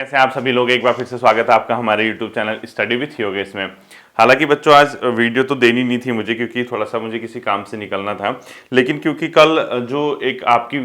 कैसे आप सभी लोग, एक बार फिर से स्वागत है आपका हमारे YouTube channel study with Yogesh में। हालांकि बच्चों आज वीडियो तो देनी नहीं थी मुझे, क्योंकि थोड़ा सा मुझे किसी काम से निकलना था। लेकिन क्योंकि कल जो एक आपकी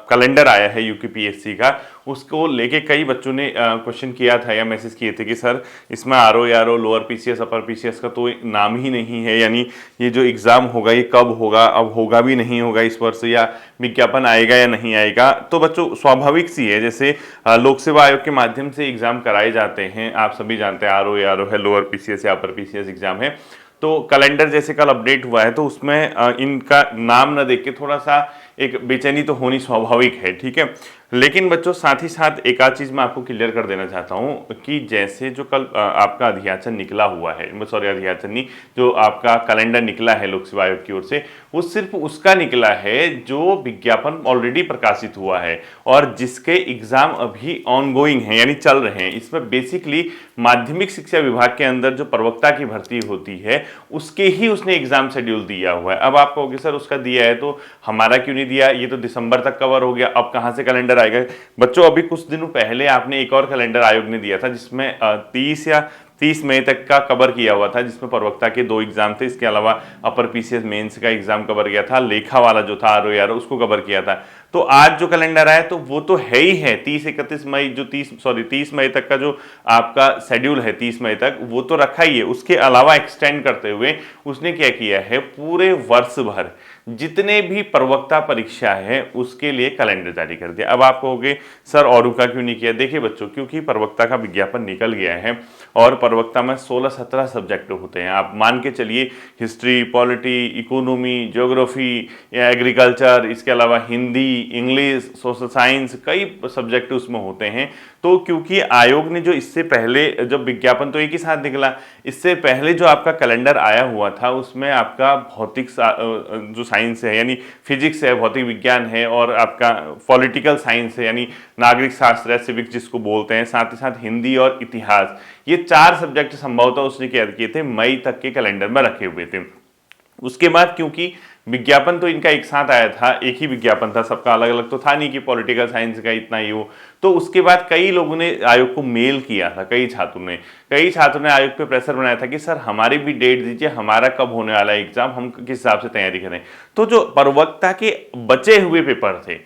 कैलेंडर आया है यूपीपीएससी का, उसको लेके कई बच्चों ने क्वेश्चन किया था या मैसेज किए थे कि सर इसमें RO lower PCS upper PCS का तो नाम ही नहीं है, यानी ये जो एग्ज़ाम होगा ये कब होगा, अब होगा भी नहीं होगा इस वर्ष, या विज्ञापन आएगा या नहीं आएगा। तो बच्चों स्वाभाविक सी है, जैसे लोक सेवा आयोग के माध्यम से एग्जाम कराए जाते हैं, आप सभी जानते हैं आरओ है, लोअर पीसीएस या अपर पीसीएस एग्जाम है। तो कैलेंडर जैसे कल अपडेट हुआ है, तो उसमें इनका नाम न देख के थोड़ा सा एक बेचैनी तो होनी स्वाभाविक है, ठीक है। लेकिन बच्चों साथ ही साथ एक आध चीज़ मैं आपको क्लियर कर देना चाहता हूँ कि जैसे जो कल आपका अध्याचन निकला हुआ है, सॉरी अध्याचन नहीं, जो आपका कैलेंडर निकला है लोक सेवा आयोग की ओर से, वो सिर्फ उसका निकला है जो विज्ञापन ऑलरेडी प्रकाशित हुआ है और जिसके एग्जाम अभी ऑनगोइंग है, यानी चल रहे हैं। इसमें बेसिकली माध्यमिक शिक्षा विभाग के अंदर जो प्रवक्ता की भर्ती होती है उसके ही उसने एग्जाम शेड्यूल दिया हुआ है। अब आप कहोगे सर उसका दिया है तो हमारा क्यों नहीं दिया, ये तो दिसंबर तक कवर हो गया, अब कहाँ से कैलेंडर आएगा। बच्चों अभी कुछ दिनों पहले आपने एक और कैलेंडर आयोग ने दिया था जिसमें 30 मई तक का कवर किया हुआ था, जिसमें प्रवक्ता के 2 एग्जाम थे, इसके अलावा अपर पीसीएस मेंस का एग्जाम कवर किया था, लेखा वाला जो था आरओ उसको कवर किया था। तो आज जो कैलेंडर आया तो वो तो है ही है 30 मई, जो 30 मई तक का जो आपका शेड्यूल है 30 मई तक, वो तो रखा ही है। उसके अलावा एक्सटेंड करते हुए उसने क्या किया है, पूरे वर्ष भर जितने भी प्रवक्ता परीक्षा है उसके लिए कैलेंडर जारी कर दिया। अब आप कहोगे सर और का क्यों नहीं किया। देखिए बच्चों, क्योंकि प्रवक्ता का विज्ञापन निकल गया है और प्रवक्ता में 16-17 सब्जेक्ट होते हैं। आप मान के चलिए history, polity, economy, geography, agriculture, इसके अलावा हिंदी, इंग्लिश, सोशल साइंस, कई सब्जेक्ट उसमें होते हैं। तो क्योंकि आयोग ने जो इससे पहले, जब विज्ञापन तो एक ही साथ निकला, इससे पहले जो आपका कैलेंडर आया हुआ था उसमें आपका भौतिक जो साइंस है यानी फिजिक्स है, भौतिक विज्ञान है, और आपका पॉलिटिकल साइंस है यानी नागरिक शास्त्र है, सिविक्स जिसको बोलते हैं, साथ ही साथ हिंदी और इतिहास, ये 4 सब्जेक्ट संभवतः उसने क्या किए थे, मई तक के कैलेंडर में रखे हुए थे। उसके बाद क्योंकि विज्ञापन तो इनका एक साथ आया था, एक ही विज्ञापन था, सबका अलग अलग तो था नहीं कि पॉलिटिकल साइंस का इतना ही हो। तो उसके बाद कई लोगों ने आयोग को मेल किया था, कई छात्रों ने आयोग पे प्रेशर बनाया था कि सर हमारी भी डेट दीजिए, हमारा कब होने वाला है एग्जाम, हम किस हिसाब से तैयारी करें। तो जो प्रवक्ता के बचे हुए पेपर थे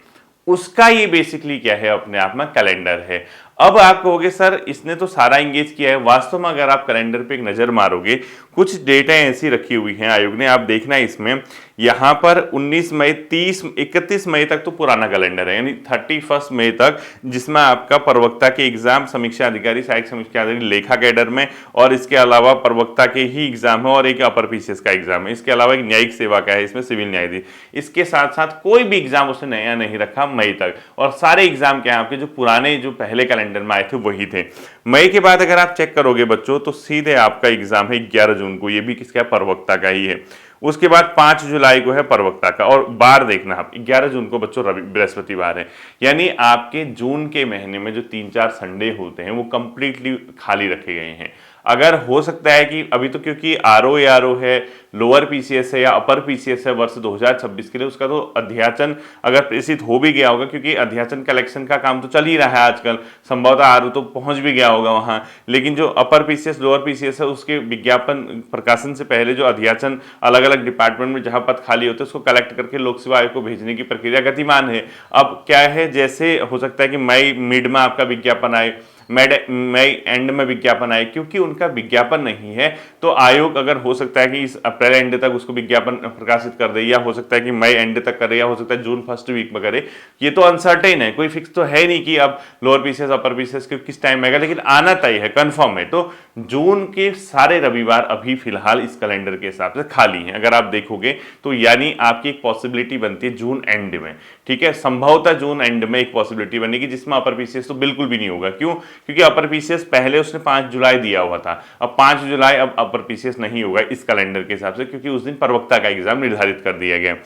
उसका ये बेसिकली क्या है, अपने आप में कैलेंडर है। अब आप कहोगे सर इसने तो सारा इंगेज किया है। वास्तव में अगर आप कैलेंडर पे एक नजर मारोगे, कुछ डेटा ऐसी रखी हुई हैं आयोग ने, आप देखना इसमें, यहाँ पर 19 मई 31 मई तक तो पुराना कैलेंडर है, यानी 31 मई तक, जिसमें आपका प्रवक्ता के एग्जाम, समीक्षा अधिकारी, सहायक समीक्षा अधिकारी, लेखा कैडर में, और इसके अलावा प्रवक्ता के ही एग्जाम है और एक अपर पीसीएस का एग्जाम है। इसके अलावा एक न्यायिक सेवा का है, इसमें सिविल न्यायाधीश। इसके साथ साथ कोई भी एग्जाम उसने नया नहीं रखा मई तक, और सारे एग्जाम क्या है आपके जो पुराने जो पहले कैलेंडर में आए थे वही थे। मई के बाद अगर आप चेक करोगे बच्चों तो सीधे आपका एग्जाम है 11 जून को, ये भी किसका, प्रवक्ता का ही है। उसके बाद 5 जुलाई को है प्रवक्ता का, और बार देखना आप 11 जून को बच्चों बृहस्पतिवार है, यानी आपके जून के महीने में जो 3-4 संडे होते हैं वो कंप्लीटली खाली रखे गए हैं। अगर हो सकता है कि अभी तो क्योंकि आरओ है, लोअर पीसीएस है या अपर पीसीएस है वर्ष 2026 के लिए, उसका तो अध्याचन अगर प्रेषित हो भी गया होगा, क्योंकि अध्याचन कलेक्शन का काम तो चल ही रहा है आजकल, संभवतः आरओ तो पहुंच भी गया होगा वहां। लेकिन जो अपर पीसीएस लोअर पीसीएस है उसके विज्ञापन प्रकाशन से पहले जो अध्याचन अलग अलग डिपार्टमेंट में जहां पद खाली होते हैं उसको कलेक्ट करके लोक सेवा आयोग को भेजने की प्रक्रिया गतिमान है। अब क्या है, जैसे हो सकता है कि मई मिड में आपका विज्ञापन आए, मई एंड में विज्ञापन आए, क्योंकि उनका विज्ञापन नहीं है तो आयोग अगर हो सकता है कि इस अप्रैल एंड तक उसको विज्ञापन प्रकाशित कर दे, या हो सकता है कि मई एंड तक करे, या हो सकता है जून फर्स्ट वीक में करे। ये तो अनसर्टेन है, कोई फिक्स तो है नहीं कि अब लोअर पीसीएस अपर पीसीएस किस टाइम आएगा, लेकिन आना तय है, कंफर्म है। तो जून के सारे रविवार अभी फिलहाल इस कैलेंडर के हिसाब से खाली हैं अगर आप देखोगे तो, यानी आपकी एक पॉसिबिलिटी बनती है जून एंड में, ठीक है। संभवतः जून एंड में एक पॉसिबिलिटी बनेगी जिसमें अपर पीसीएस तो बिल्कुल भी नहीं होगा। क्यों? क्योंकि अपर पीसीएस पहले उसने 5 जुलाई दिया हुआ था, अब 5 जुलाई अब अपर पीसीएस नहीं होगा इस कैलेंडर के हिसाब से, क्योंकि उस दिन प्रवक्ता का एग्जाम निर्धारित कर दिया गया।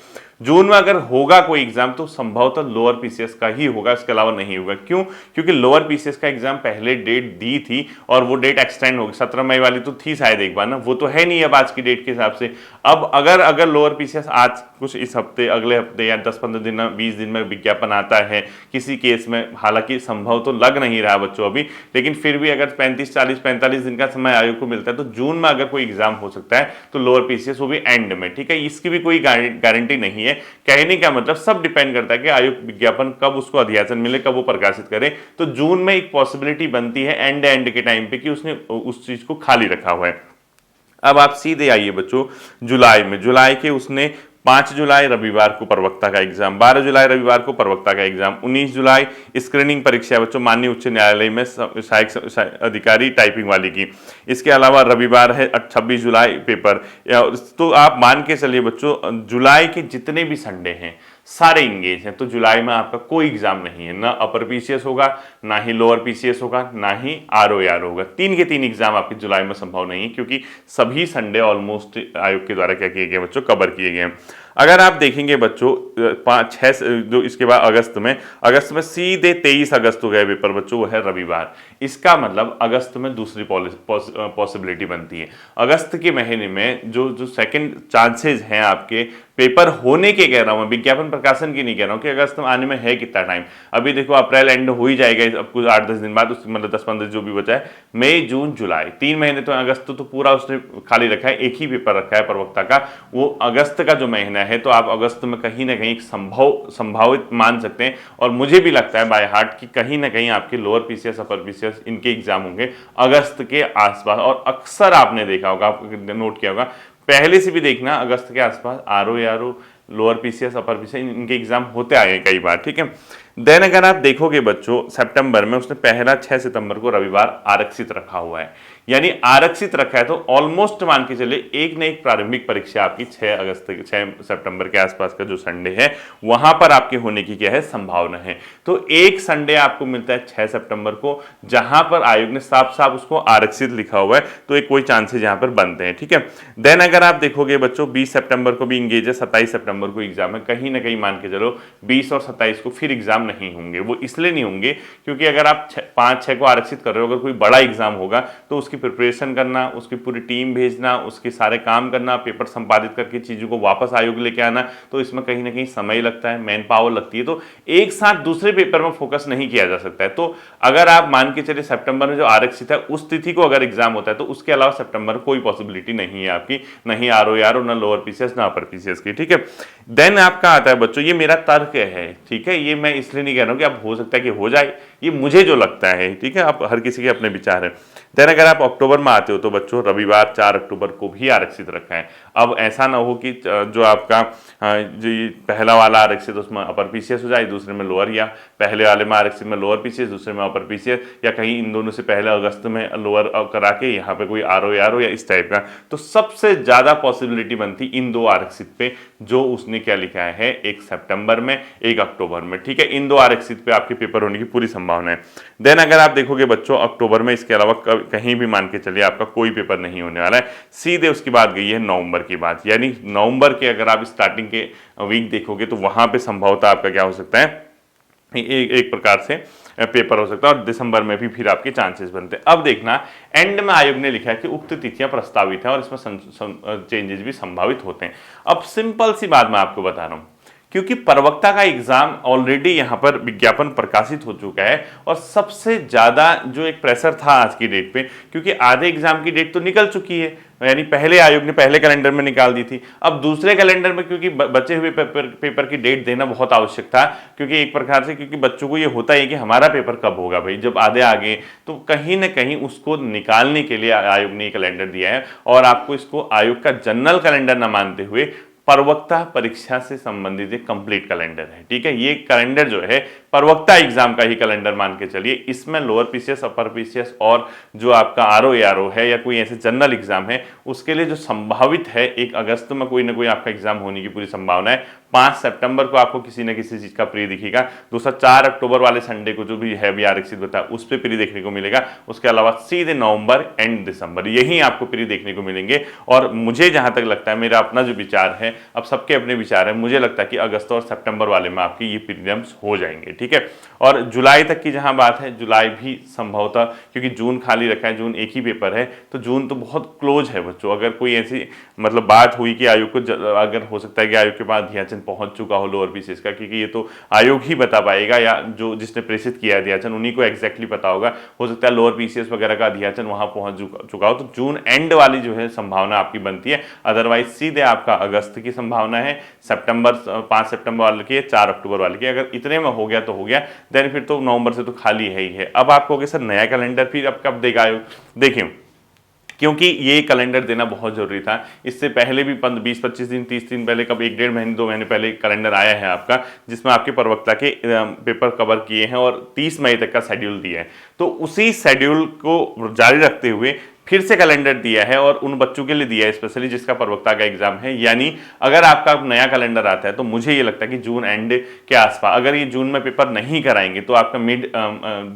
जून में अगर होगा कोई एग्जाम तो संभवतः लोअर पीसीएस का ही होगा, इसके अलावा नहीं होगा। क्यों? क्योंकि लोअर पीसीएस का एग्जाम पहले डेट दी थी और वो डेट एक्सटेंड हो गई, 17 मई वाली तो थी शायद एक बार ना, वो तो है नहीं अब आज की डेट के हिसाब से। अब अगर लोअर पीसीएस आज कुछ इस हफ्ते, अगले हफ्ते या 10-15 दिन 20 दिन में विज्ञापन आता है किसी केस में, हालांकि संभव तो लग नहीं रहा बच्चों अभी, लेकिन फिर भी अगर 35, 40, 45 दिन का समय आयोग को मिलता है तो जून में अगर कोई एग्जाम हो सकता है तो लोअर पीसीएस वो भी एंड में, ठीक है। इसकी भी कोई गारंटी नहीं है। कहने का मतलब सब डिपेंड करता है कि आयोग विज्ञापन कब उसको अध्यासन मिले, कब वो प्रकाशित करे। तो जून में एक पॉसिबिलिटी बनती है एंड के टाइम पे कि उसने उस चीज को खाली रखा हुआ है। अब आप सीधे आइए बच्चों जुलाई में। जुलाई के उसने 5 जुलाई रविवार को प्रवक्ता का एग्जाम, 12 जुलाई रविवार को प्रवक्ता का एग्जाम, 19 जुलाई स्क्रीनिंग परीक्षा बच्चों माननीय उच्च न्यायालय में सहायक अधिकारी टाइपिंग वाली की। इसके अलावा रविवार है 26 जुलाई पेपर। तो आप मान के चलिए बच्चों जुलाई के जितने भी संडे हैं सारे इंगेज हैं। तो जुलाई में आपका कोई एग्जाम नहीं है, ना अपर पीसीएस होगा, ना ही लोअर पीसीएस होगा, ना ही आरओआर होगा। 3 के 3 एग्जाम आपके जुलाई में संभव नहीं है, क्योंकि सभी संडे ऑलमोस्ट आयोग के द्वारा क्या किए गए बच्चों, कवर किए गए हैं। अगर आप देखेंगे बच्चों 5-6 जो इसके बाद अगस्त में सीधे 23 अगस्त को गए पेपर बच्चों, वो है रविवार। इसका मतलब अगस्त में दूसरी पॉसिबिलिटी बनती है। अगस्त के महीने में जो सेकंड चांसेस हैं आपके पेपर होने के, कह रहा हूं विज्ञापन प्रकाशन की नहीं कह रहा हूं कि अगस्त में आने में है कितना टाइम। अभी देखो अप्रैल एंड हो ही जाएगा अब कुछ 8-10 दिन बाद, उसके मतलब 10-15 जो भी बचा है, मई जून जुलाई 3 महीने। तो अगस्त तो पूरा उसने खाली रखा है, एक ही पेपर रखा है प्रवक्ता का, वो अगस्त का जो महीना है। तो आप अगस्त में कहीं ना कहीं संभावित मान सकते हैं, और मुझे भी लगता है बाय हार्ट कि कहीं ना कहीं आपके लोअर पीसीएस अपर पीसीएस इनके एग्जाम होंगे अगस्त के आसपास। और अक्सर आपने देखा होगा, आपने नोट किया होगा, पहले से भी देखना अगस्त के आसपास RO lower PCS upper PCS इनके एग्जाम होते आए कई बार, ठीक है। देन अगर आप देखोगे बच्चों सितंबर में उसने पहला 6 सितंबर को रविवार आरक्षित रखा हुआ है, यानी आरक्षित रखा है। तो ऑलमोस्ट मान के चले एक न एक प्रारंभिक परीक्षा आपकी 6 सितंबर के आसपास का जो संडे है वहां पर आपके होने की क्या है, संभावना है। तो एक संडे आपको मिलता है 6 सितंबर को, जहां पर आयोग ने साफ साफ उसको आरक्षित लिखा हुआ है, तो एक कोई चांसेस यहां पर बनते हैं, ठीक है। देन अगर आप देखोगे बच्चों 20 सितंबर को भी इंगेज है, 27 सितंबर को एग्जाम है, कहीं ना कहीं मान के चलो 20 और 27 को फिर एग्जाम नहीं होंगे। वो इसलिए नहीं होंगे क्योंकि अगर आप 5-6 को आरक्षित कर रहे हो, अगर कोई बड़ा एग्जाम होगा तो उसकी प्रिपरेशन करना, उसकी पूरी टीम भेजना, उसके सारे काम करना, पेपर संपादित करके चीजों को वापस आयोग लेके आना, तो इसमें कहीं ना कहीं समय लगता है, मैन पावर लगती है। तो एक साथ दूसरे पेपर में फोकस नहीं किया जा सकता है। तो अगर आप मान के चलिए सितंबर में जो आरक्षित है उस तिथि को अगर एग्जाम होता है तो उसके अलावा सितंबर कोई पॉसिबिलिटी नहीं है आपकी, नहीं आरओआर और ना लोअर पीसीएस ना अपर पीसीएस की, ठीक है। देन आपका आता है बच्चों, ये मेरा तर्क है, ठीक है, ये मैं इसलिए नहीं कह रहा हूं कि अब हो सकता है कि हो जाए, ये मुझे जो लगता है, ठीक है, आप हर किसी के अपने विचार है। देन अगर आप अक्टूबर में आते हो तो बच्चों रविवार 4 अक्टूबर को भी आरक्षित रखा है। अब ऐसा ना हो कि जो आपका जो पहला वाला आरक्षित उसमें अपर पीसीएस हो जाए, दूसरे में लोअर, या पहले वाले में आरक्षित में लोअर पीसीएस, दूसरे में अपर पीसीएस, या कहीं इन दोनों से पहले अगस्त में लोअर करा के यहाँ पे कोई आरओआर हो या इस टाइप का। तो सबसे ज्यादा पॉसिबिलिटी बनती इन दो आरक्षित पे, जो उसने क्या लिखा है, एक सितंबर में एक अक्टूबर में, ठीक है। इन दो आरक्षित पे आपके पेपर होने की पूरी संभावना है। देन अगर आप देखोगे बच्चों अक्टूबर में इसके अलावा कहीं भी मान के चलिए आपका कोई पेपर नहीं होने वाला है। सीधे उसकी बात गई है नवंबर की बात, यानी नवंबर के अगर आप स्टार्टिंग के वीक देखोगे तो वहां पे संभवतः आपका क्या हो सकता है, एक प्रकार से पेपर हो सकता है, और दिसंबर में भी फिर आपके चांसेस बनते हैं। अब देखना एंड में आयोग ने लिखा है कि उक्त तिथियां प्रस्तावित है और इसमें चेंजेस भी संभावित होते हैं। अब सिंपल सी बात मैं आपको बता रहा हूं, क्योंकि प्रवक्ता का एग्जाम ऑलरेडी यहां पर विज्ञापन प्रकाशित हो चुका है, और सबसे ज्यादा जो एक प्रेशर था आज की डेट पे, क्योंकि आधे एग्जाम की डेट तो निकल चुकी है, यानी पहले आयोग ने पहले कैलेंडर में निकाल दी थी। अब दूसरे कैलेंडर में क्योंकि बचे हुए पेपर की डेट देना बहुत आवश्यक था, क्योंकि एक प्रकार से क्योंकि बच्चों को ये होता है कि हमारा पेपर कब होगा भाई, जब आधे आ गए, तो कहीं ना कहीं उसको निकालने के लिए आयोग ने कैलेंडर दिया है। और आपको इसको आयोग का जनरल कैलेंडर न मानते हुए प्रवक्ता परीक्षा से संबंधित एक कंप्लीट कैलेंडर है, ठीक है। ये कैलेंडर जो है प्रवक्ता एग्जाम का ही कैलेंडर मान के चलिए। इसमें लोअर पीसीएस अपर पीसीएस और जो आपका आरओ है या कोई ऐसे जनरल एग्जाम है उसके लिए जो संभावित है, 1 अगस्त में कोई ना कोई आपका एग्जाम होने की पूरी संभावना है। 5 सितंबर को आपको किसी न किसी चीज का प्री दिखेगा। दूसरा 4 अक्टूबर वाले संडे को जो भी है भी आरक्षित बता उस पर प्री देखने को मिलेगा। उसके अलावा सीधे नवंबर एंड दिसंबर यही आपको प्री देखने को मिलेंगे। और मुझे जहां तक लगता है, मेरा अपना जो विचार है, अब सबके अपने विचार हैं। मुझे लगता है कि अगस्त और सितंबर वाले में आपकी ये प्रीलिम्स हो जाएंगे, ठीक है। और जुलाई तक की जहां बात है, जुलाई भी संभवतः, क्योंकि जून खाली रखा है, जून एक ही पेपर है, तो जून तो बहुत क्लोज है बच्चों। अगर कोई ऐसी मतलब बात हुई कि आयोग को अगर हो सकता है कि आयोग के पास अध्याचन पहुंच चुका हो लोअर पीसीएस का, क्योंकि ये तो आयोग ही बता पाएगा या जो जिसने प्रेषित किया अध्याचन उन्हीं को एग्जैक्टली पता होगा। हो सकता है लोअर पीसीएस वगैरह का अध्याचन वहां पहुंच चुका हो, तो जून एंड वाली जो है संभावना आपकी बनती है। अदरवाइज सीधे आपका अगस्त की संभावना है, सितंबर 5 सितंबर वाले की, 4 अक्टूबर वाले की। अगर इतने में हो गया तो हो गया, देन फिर तो नवंबर से तो खाली है ही है। अब आपको सर नया कैलेंडर फिर अब कब देगा आयोग? देखिए, क्योंकि ये कैलेंडर देना बहुत जरूरी था। इससे पहले भी 20-25 दिन 30 दिन पहले, कब 1 डेढ़ महीने 2 महीने पहले कैलेंडर आया है आपका, जिसमें आपके प्रवक्ता के पेपर कवर किए हैं और 30 मई तक का शेड्यूल दिया है। तो उसी शेड्यूल को जारी रखते हुए फिर से कैलेंडर दिया है, और उन बच्चों के लिए दिया है स्पेशली जिसका प्रवक्ता का एग्जाम है। यानी अगर आपका नया कैलेंडर आता है तो मुझे ये लगता है कि जून एंड के आसपास, अगर ये जून में पेपर नहीं कराएंगे तो आपका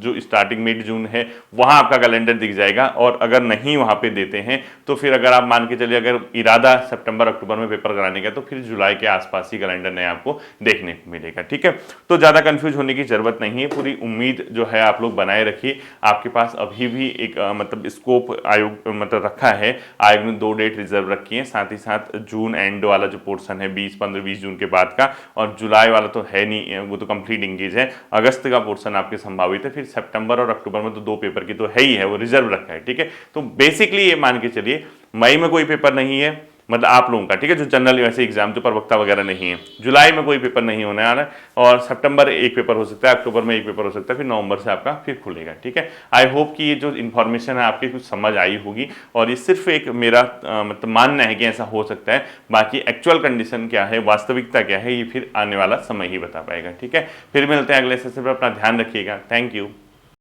जो स्टार्टिंग मिड जून है वहां आपका कैलेंडर दिख जाएगा। और अगर नहीं वहां पे देते हैं तो फिर अगर आप मान के चलिए अगर इरादा सितंबर अक्टूबर में पेपर कराने का, तो फिर जुलाई के आसपास ही कैलेंडर नया आपको देखने को मिलेगा, ठीक है। तो ज्यादा कंफ्यूज होने की जरूरत नहीं है, पूरी उम्मीद जो है आप लोग बनाए रखिए। आपके पास अभी भी एक मतलब स्कोप आयोग मतलब रखा है, आयोग ने 2 डेट रिजर्व रखी है, साथ ही साथ जून एंड वाला जो पोर्शन है 15-20 जून के बाद का, और जुलाई वाला तो है नहीं, वो तो कंप्लीट इंगेज है। अगस्त का पोर्शन आपके संभावित है, फिर सितंबर और अक्टूबर में तो 2 पेपर की तो है ही है, वो रिजर्व रखा है, ठीक है। तो बेसिकली ये मान के चलिए मई में कोई पेपर नहीं है, मतलब आप लोगों का, ठीक है, जो जनरल वैसे एग्जाम जो प्रवक्ता वगैरह नहीं है। जुलाई में कोई पेपर नहीं होने वाला है, और सितंबर एक पेपर हो सकता है, अक्टूबर में एक पेपर हो सकता है, फिर नवंबर से आपका फिर खुलेगा, ठीक है। आई होप कि ये जो इन्फॉर्मेशन है आपकी कुछ समझ आई होगी, और ये सिर्फ एक मेरा मतलब मानना है कि ऐसा हो सकता है। बाकी एक्चुअल कंडीशन क्या है, वास्तविकता क्या है, ये फिर आने वाला समय ही बता पाएगा, ठीक है। फिर मिलते हैं अगले सेशन पर, अपना ध्यान रखिएगा। Thank you.